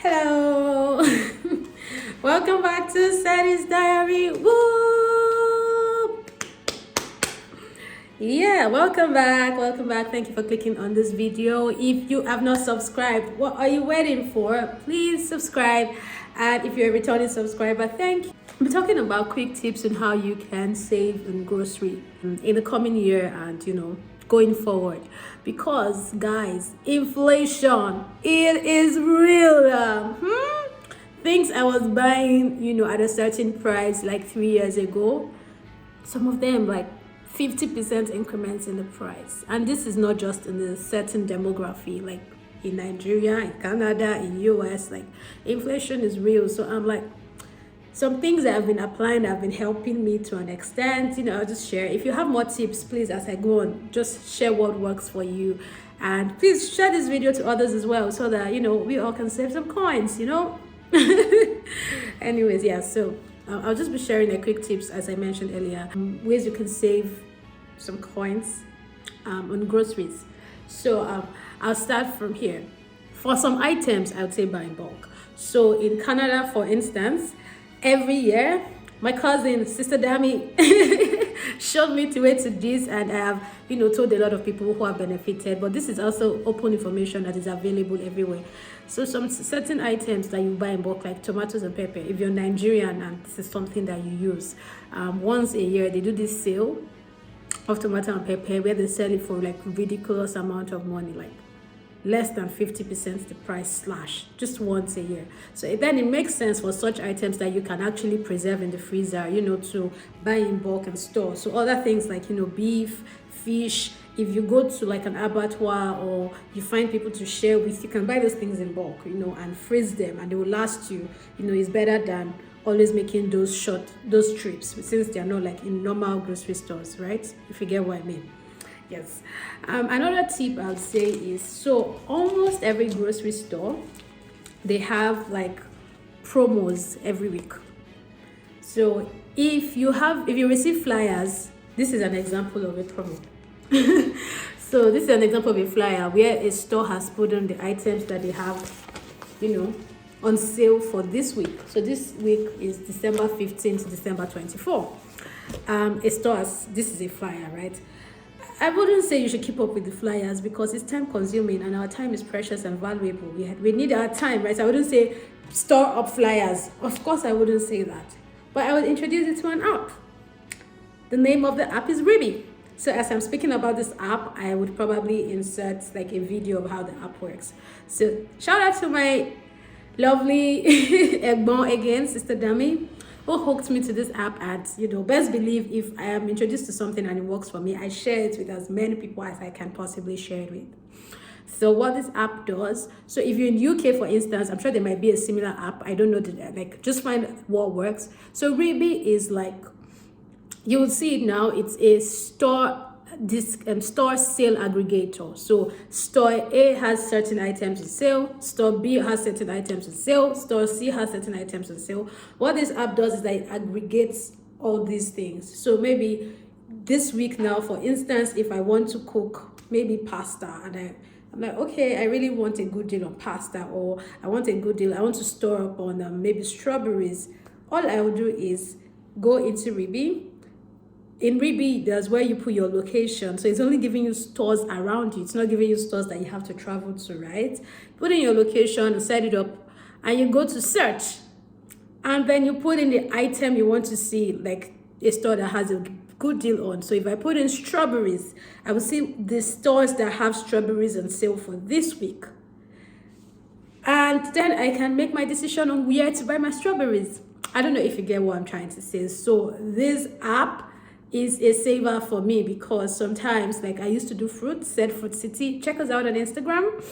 Hello. Welcome back to Sadie's Diary. Woo! Yeah, welcome back. Welcome back. Thank you for clicking on this video. If you have not subscribed, what are you waiting for? Please subscribe. And if you're a returning subscriber, thank you. I'm talking about quick tips on how you can save in grocery in the coming year and going forward, because guys, inflation, it is real. Things I was buying at a certain price like 3 years ago, some of them like 50% increments in the price. And this is not just in a certain demography, like in Nigeria, in Canada, in US. Like, inflation is real. So I'm like, some things that I've been applying have been helping me to an extent. I'll just share. If you have more tips, please, as I go on, just share what works for you. And please share this video to others as well, so that we all can save some coins. Anyways, yeah, so I'll just be sharing a quick tips, as I mentioned earlier, ways you can save some coins on groceries. So I'll start from here. For some items, I would say buy in bulk. So in Canada, for instance, every year, my cousin, Sister Dami, showed me the way to this, and I have, told a lot of people who have benefited. But this is also open information that is available everywhere. So some certain items that you buy in bulk, like tomatoes and pepper, if you're Nigerian and this is something that you use, once a year they do this sale of tomato and pepper where they sell it for like ridiculous amount of money, like less than 50% the price slash, just once a year. So then it makes sense for such items that you can actually preserve in the freezer, to buy in bulk and store. So other things like beef, fish, if you go to like an abattoir or you find people to share with, you can buy those things in bulk, and freeze them, and they will last you. It's better than always making those trips, since they are not like in normal grocery stores, right? If you get what I mean. Yes. Another tip I would say is, so almost every grocery store, they have like promos every week. So if you receive flyers, this is an example of a promo. So this is an example of a flyer where a store has put on the items that they have, on sale for this week. So this week is December 15th to December 24th. This is a flyer, right? I wouldn't say you should keep up with the flyers, because it's time consuming and our time is precious and valuable. We need our time, right? So I wouldn't say store up flyers. Of course, I wouldn't say that. But I would introduce it to an app. The name of the app is Ribi. So as I'm speaking about this app, I would probably insert like a video of how the app works. So shout out to my lovely Egbon again, Sister Dami, who hooked me to this app. And best believe, if I am introduced to something and it works for me, I share it with as many people as I can possibly share it with. So what this app does, so if you're in UK, for instance, I'm sure there might be a similar app. I don't know, just find what works. So Ribi is like, you will see it now, it's a store sale aggregator. So store A has certain items on sale, store B has certain items on sale, store C has certain items on sale. What this app does is that it aggregates all these things. So maybe this week now, for instance, if I want to cook maybe pasta, and I'm like, okay, I really want a good deal on pasta, or I want to store up on maybe strawberries. All I will do is go into Ribi. In Ribi, that's where you put your location. So it's only giving you stores around you. It's not giving you stores that you have to travel to, right? Put in your location, set it up, and you go to search. And then you put in the item you want to see, like a store that has a good deal on. So if I put in strawberries, I will see the stores that have strawberries on sale for this week. And then I can make my decision on where to buy my strawberries. I don't know if you get what I'm trying to say. So this app is a saver for me, because sometimes, like I used to do fruit City. Check us out on Instagram.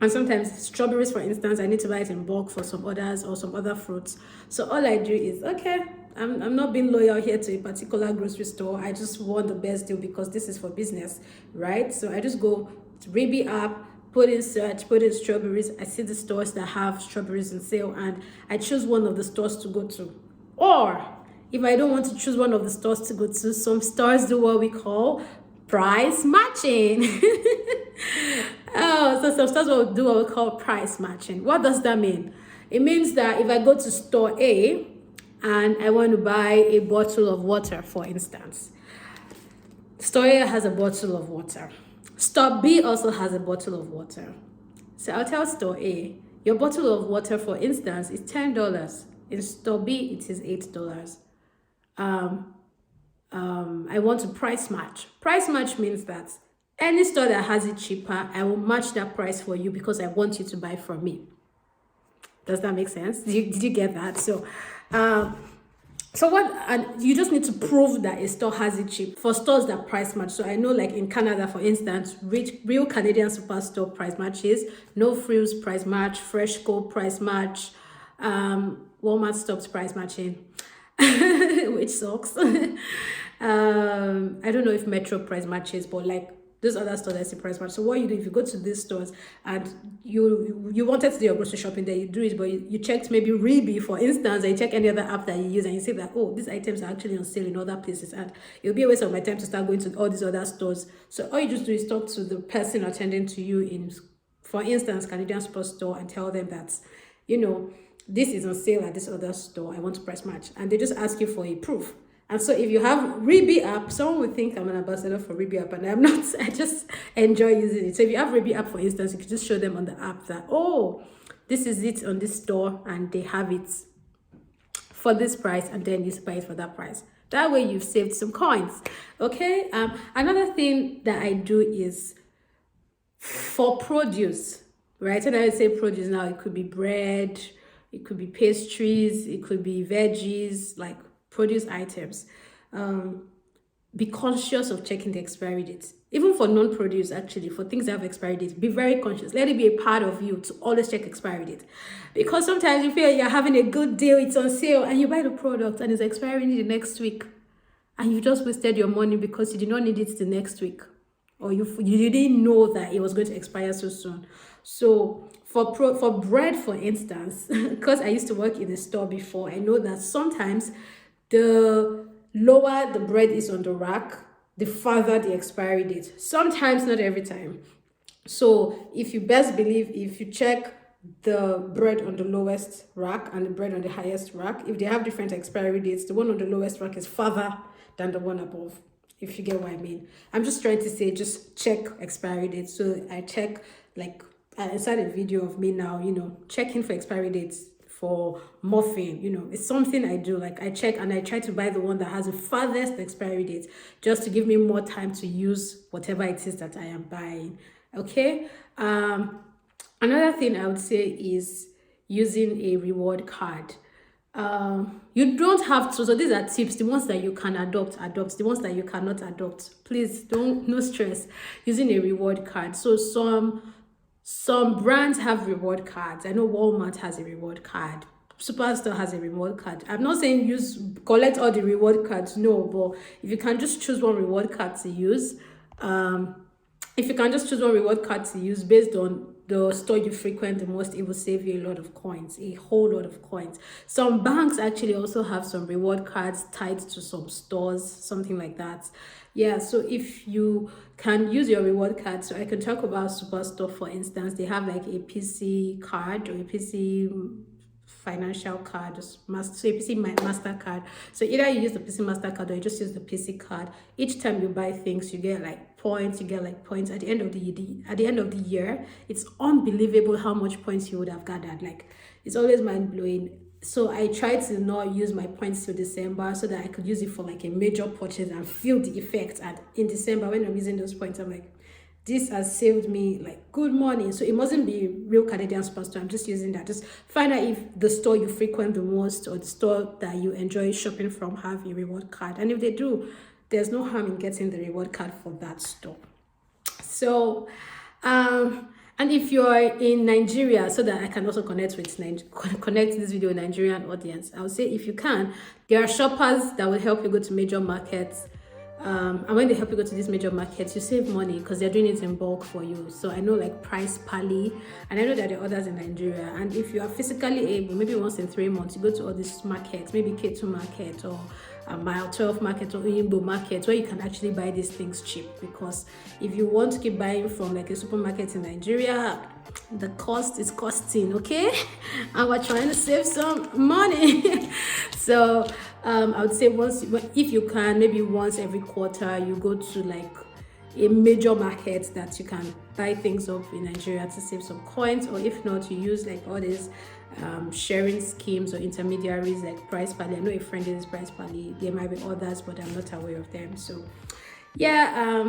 And sometimes strawberries, for instance, I need to buy it in bulk for some others or some other fruits. So all I do is, okay, I'm not being loyal here to a particular grocery store. I just want the best deal because this is for business, right? So I just go to Ribi app, put in search, put in strawberries. I see the stores that have strawberries on sale, and I choose one of the stores to go to. Or if I don't want to choose one of the stores to go to, some stores do what we call price matching. Oh, so some stores will do what we call price matching. What does that mean? It means that if I go to store A and I want to buy a bottle of water, for instance, store A has a bottle of water. Store B also has a bottle of water. So I'll tell store A, your bottle of water, for instance, is $10. In store B, it is $8. I want to price match. Price match means that any store that has it cheaper, I will match that price for you because I want you to buy from me. Does that make sense? Did you get that? So and you just need to prove that a store has it cheap for stores that price match. So I know, like in Canada, for instance, real Canadian superstore price matches, No Frills price match, Freshco price match, Walmart stops price matching, which sucks. I don't know if Metro price matches, but like those other stores that see price match. So what you do, if you go to these stores and you wanted to do your grocery shopping there, you do it, but you checked maybe Reebok, for instance, and you check any other app that you use, and you see that, oh, these items are actually on sale in other places, and it'll be a waste of my time to start going to all these other stores. So all you just do is talk to the person attending to you in, for instance, Canadian Superstore, and tell them that, this is on sale at this other store, I want to price match, and they just ask you for a proof. And so if you have Reebok app, someone would think I'm an ambassador for Reebok app, and I'm not. I just enjoy using it. So if you have Reebok app, for instance, you could just show them on the app that, oh, this is it on this store, and they have it for this price, and then you buy it for that price. That way you've saved some coins. Okay. Another thing that I do is for produce, right? And I would say produce now, it could be bread, it could be pastries, it could be veggies, like produce items. Be conscious of checking the expiry dates. Even for non-produce, actually, for things that have expiry dates, be very conscious. Let it be a part of you to always check expiry date. Because sometimes you feel you're having a good deal, it's on sale, and you buy the product and it's expiring the next week. And you just wasted your money because you did not need it the next week. Or you didn't know that it was going to expire so soon. So for bread, for instance, because I used to work in a store before, I know that sometimes the lower the bread is on the rack, the farther the expiry date. Sometimes, not every time. So if you best believe, if you check the bread on the lowest rack and the bread on the highest rack, if they have different expiry dates, the one on the lowest rack is farther than the one above, if you get what I mean. I'm just trying to say, just check expiry dates. So I check, like, I inside a video of me now, checking for expiry dates for muffin. It's something I do. Like, I check and I try to buy the one that has the farthest expiry date, just to give me more time to use whatever it is that I am buying. Okay. Another thing I would say is using a reward card. You don't have to, so these are tips. The ones that you can adopt. The ones that you cannot adopt, please no stress. Using a reward card. So some brands have reward cards. I know Walmart has a reward card. Superstore has a reward card. I'm not saying collect all the reward cards, no, but if you can just choose one reward card to use, based on the store you frequent the most, it will save you a lot of coins, a whole lot of coins. Some banks actually also have some reward cards tied to some stores, something like that. Yeah, so if you can use your reward card, so I can talk about Superstore, for instance. They have like a PC card or a PC financial card, so a PC MasterCard. So either you use the PC MasterCard or you just use the PC card. Each time you buy things, you get like points. At the end of the year. It's unbelievable how much points you would have gathered. Like, it's always mind blowing. So I try to not use my points till December so that I could use it for like a major purchase and feel the effect. And in December, when I'm using those points, I'm like, this has saved me like good money. So it mustn't be real Canadian Superstore. I'm just using that. Just find out if the store you frequent the most or the store that you enjoy shopping from have a reward card. And if they do, there's no harm in getting the reward card for that store. So, and if you're in Nigeria, so that I can also connect this video with Nigerian audience, I would say, if you can, there are shoppers that will help you go to major markets. And when they help you go to these major markets, you save money because they're doing it in bulk for you. So I know like Price Pally, and I know that there are others in Nigeria. And if you are physically able, maybe once in 3 months, you go to all these markets, maybe K2 Market or Mile 12 market or Uyimbo market, where you can actually buy these things cheap. Because if you want to keep buying from like a supermarket in Nigeria, the cost is costing, okay? And we're trying to save some money. So I would say if you can, maybe once every quarter, you go to like a major market that you can buy things up in Nigeria to save some coins, or if not, you use like all these sharing schemes or intermediaries like Price Pally. I know a friend is Price Pally. There might be others, but I'm not aware of them. So yeah,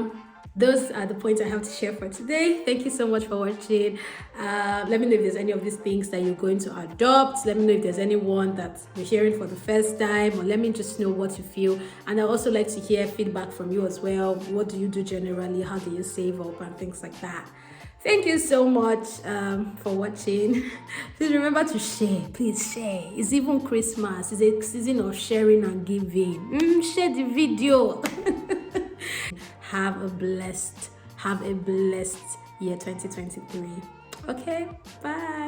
those are the points I have to share for today. Thank you so much for watching. Let me know if there's any of these things that you're going to adopt. Let me know if there's anyone that you're hearing for the first time, or let me just know what you feel. And I also like to hear feedback from you as well. What do you do generally? How do you save up and things like that? Thank you so much for watching. Please remember to share. Please share. It's even Christmas. It's a season of sharing and giving. Share the video. Have a blessed year 2023. Okay, bye.